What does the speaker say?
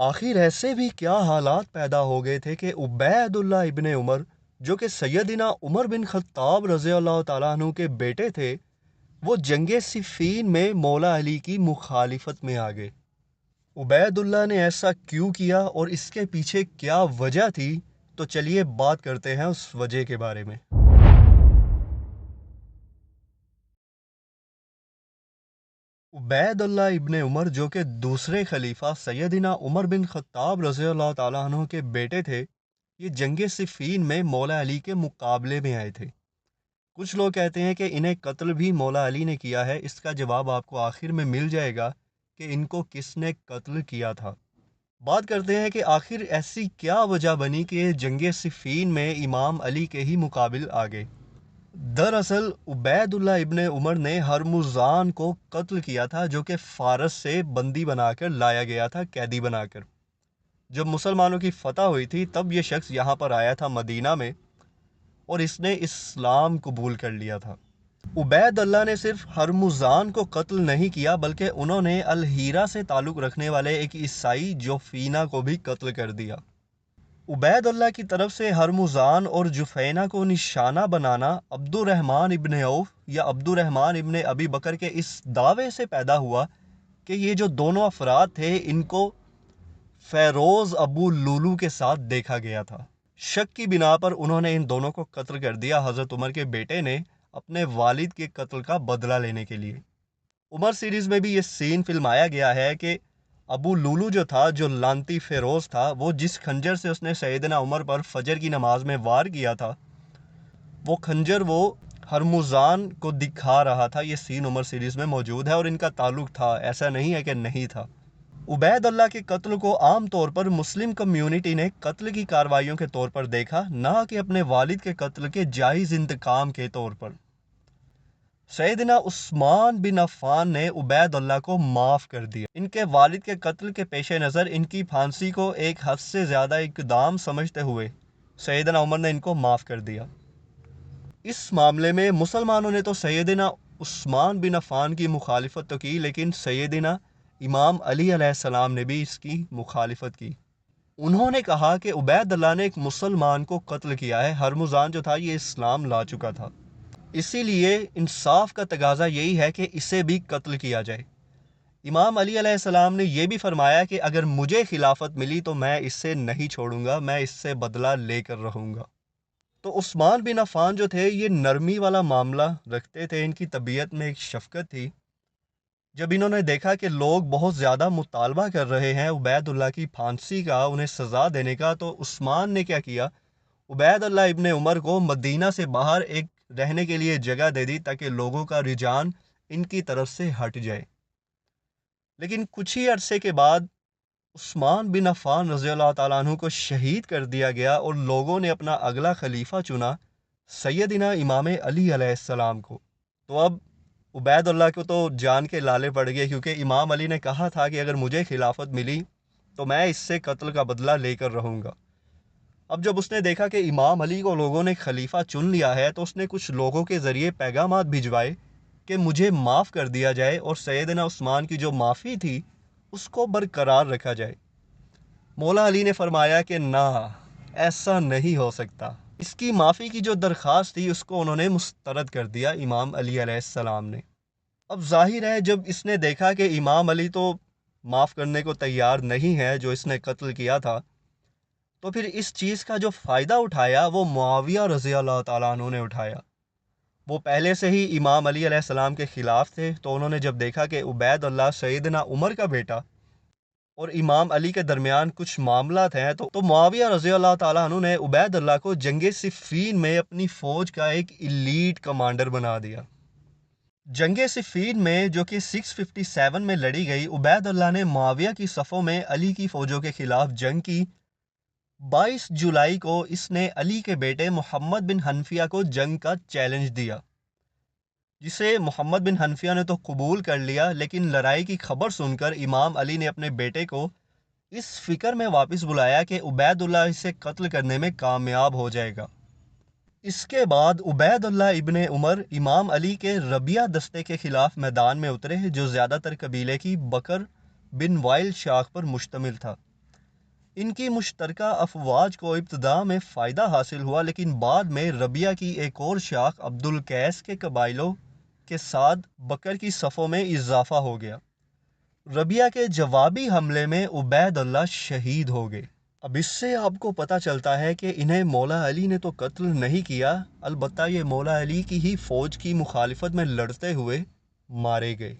آخر ایسے بھی کیا حالات پیدا ہو گئے تھے کہ عبید اللہ ابن عمر جو کہ سیدنا عمر بن خطاب رضی اللہ تعالیٰ عنہ کے بیٹے تھے، وہ جنگ صفین میں مولا علی کی مخالفت میں آ گئے۔ عبید اللہ نے ایسا کیوں کیا اور اس کے پیچھے کیا وجہ تھی؟ تو چلیے بات کرتے ہیں اس وجہ کے بارے میں۔ عبید اللہ ابن عمر جو کہ دوسرے خلیفہ سیدنا عمر بن خطاب رضی اللہ تعالیٰ عنہ کے بیٹے تھے، یہ جنگ صفین میں مولا علی کے مقابلے میں آئے تھے۔ کچھ لوگ کہتے ہیں کہ انہیں قتل بھی مولا علی نے کیا ہے۔ اس کا جواب آپ کو آخر میں مل جائے گا کہ ان کو کس نے قتل کیا تھا۔ بات کرتے ہیں کہ آخر ایسی کیا وجہ بنی کہ جنگ صفین میں امام علی کے ہی مقابل آ گئے۔ دراصل عبید اللہ ابن عمر نے ہرمزان کو قتل کیا تھا، جو کہ فارس سے بندی بنا کر لایا گیا تھا، قیدی بنا کر۔ جب مسلمانوں کی فتح ہوئی تھی تب یہ شخص یہاں پر آیا تھا مدینہ میں، اور اس نے اسلام قبول کر لیا تھا۔ عبید اللہ نے صرف ہرمزان کو قتل نہیں کیا، بلکہ انہوں نے الہیرہ سے تعلق رکھنے والے ایک عیسائی جوفینہ کو بھی قتل کر دیا۔ عبید اللہ کی طرف سے ہرمزان اور جوفینہ کو نشانہ بنانا عبد الرحمن ابن عوف یا عبد الرحمن ابن ابی بکر کے اس دعوے سے پیدا ہوا کہ یہ جو دونوں افراد تھے ان کو فیروز ابو لولو کے ساتھ دیکھا گیا تھا۔ شک کی بنا پر انہوں نے ان دونوں کو قتل کر دیا، حضرت عمر کے بیٹے نے اپنے والد کے قتل کا بدلہ لینے کے لیے۔ عمر سیریز میں بھی یہ سین فلمایا گیا ہے کہ ابو لولو جو تھا، جو لانتی فیروز تھا، وہ جس خنجر سے اس نے سیدنا عمر پر فجر کی نماز میں وار کیا تھا، وہ خنجر وہ ہرمزان کو دکھا رہا تھا۔ یہ سین عمر سیریز میں موجود ہے اور ان کا تعلق تھا، ایسا نہیں ہے کہ نہیں تھا۔ عبید اللہ کے قتل کو عام طور پر مسلم کمیونٹی نے قتل کی کارروائیوں کے طور پر دیکھا، نہ کہ اپنے والد کے قتل کے جائز انتقام کے طور پر۔ سیدنا عثمان بن عفان نے عبید اللہ کو معاف کر دیا۔ ان کے والد کے قتل کے پیش نظر ان کی پھانسی کو ایک حد سے زیادہ اقدام سمجھتے ہوئے سیدنا عمر نے ان کو معاف کر دیا۔ اس معاملے میں مسلمانوں نے تو سیدنا عثمان بن عفان کی مخالفت تو کی، لیکن سیدنا امام علی علیہ السلام نے بھی اس کی مخالفت کی۔ انہوں نے کہا کہ عبید اللہ نے ایک مسلمان کو قتل کیا ہے، ہرمزان جو تھا یہ اسلام لا چکا تھا، اسی لیے انصاف کا تقاضا یہی ہے کہ اسے بھی قتل کیا جائے۔ امام علی علیہ السلام نے یہ بھی فرمایا کہ اگر مجھے خلافت ملی تو میں اس سے نہیں چھوڑوں گا، میں اس سے بدلہ لے کر رہوں گا۔ تو عثمان بن عفان جو تھے یہ نرمی والا معاملہ رکھتے تھے، ان کی طبیعت میں ایک شفقت تھی۔ جب انہوں نے دیکھا کہ لوگ بہت زیادہ مطالبہ کر رہے ہیں عبید اللہ کی پھانسی کا، انہیں سزا دینے کا، تو عثمان نے کیا کیا، عبید اللہ ابن عمر کو مدینہ سے باہر ایک رہنے کے لیے جگہ دے دی تاکہ لوگوں کا رجحان ان کی طرف سے ہٹ جائے۔ لیکن کچھ ہی عرصے کے بعد عثمان بن عفان رضی اللہ تعالیٰ عنہ کو شہید کر دیا گیا اور لوگوں نے اپنا اگلا خلیفہ چنا سیدنا امام علی علیہ السلام کو۔ تو اب عبید اللہ کو تو جان کے لالے پڑ گئے، کیونکہ امام علی نے کہا تھا کہ اگر مجھے خلافت ملی تو میں اس سے قتل کا بدلہ لے کر رہوں گا۔ اب جب اس نے دیکھا کہ امام علی کو لوگوں نے خلیفہ چن لیا ہے تو اس نے کچھ لوگوں کے ذریعے پیغامات بھجوائے کہ مجھے معاف کر دیا جائے اور سیدنا عثمان کی جو معافی تھی اس کو برقرار رکھا جائے۔ مولا علی نے فرمایا کہ نہ، ایسا نہیں ہو سکتا۔ اس کی معافی کی جو درخواست تھی اس کو انہوں نے مسترد کر دیا امام علی علیہ السلام نے۔ اب ظاہر ہے جب اس نے دیکھا کہ امام علی تو معاف کرنے کو تیار نہیں ہے جو اس نے قتل کیا تھا، تو پھر اس چیز کا جو فائدہ اٹھایا وہ معاویہ رضی اللہ تعالیٰ عنہ نے اٹھایا۔ وہ پہلے سے ہی امام علی علیہ السلام کے خلاف تھے، تو انہوں نے جب دیکھا کہ عبید اللہ سیدنا عمر کا بیٹا اور امام علی کے درمیان کچھ معاملات ہیں، تو معاویہ رضی اللہ تعالیٰ عنہ نے عبید اللہ کو جنگ صفین میں اپنی فوج کا ایک ایلیٹ کمانڈر بنا دیا۔ جنگ صفین میں جو کہ 657 میں لڑی گئی، عبید اللہ نے معاویہ کی صفوں میں علی کی فوجوں کے خلاف جنگ کی۔ 22 جولائی کو اس نے علی کے بیٹے محمد بن حنفیہ کو جنگ کا چیلنج دیا، جسے محمد بن حنفیہ نے تو قبول کر لیا، لیکن لڑائی کی خبر سن کر امام علی نے اپنے بیٹے کو اس فکر میں واپس بلایا کہ عبید اللہ اسے قتل کرنے میں کامیاب ہو جائے گا۔ اس کے بعد عبید اللہ ابن عمر امام علی کے ربیہ دستے کے خلاف میدان میں اترے، جو زیادہ تر قبیلے کی بکر بن وائل شاخ پر مشتمل تھا۔ ان کی مشترکہ افواج کو ابتدا میں فائدہ حاصل ہوا، لیکن بعد میں ربیہ کی ایک اور شاخ عبد القیس کے قبائلوں کے ساتھ بکر کی صفوں میں اضافہ ہو گیا۔ ربیہ کے جوابی حملے میں عبید اللہ شہید ہو گئے۔ اب اس سے آپ کو پتہ چلتا ہے کہ انہیں مولا علی نے تو قتل نہیں کیا، البتہ یہ مولا علی کی ہی فوج کی مخالفت میں لڑتے ہوئے مارے گئے۔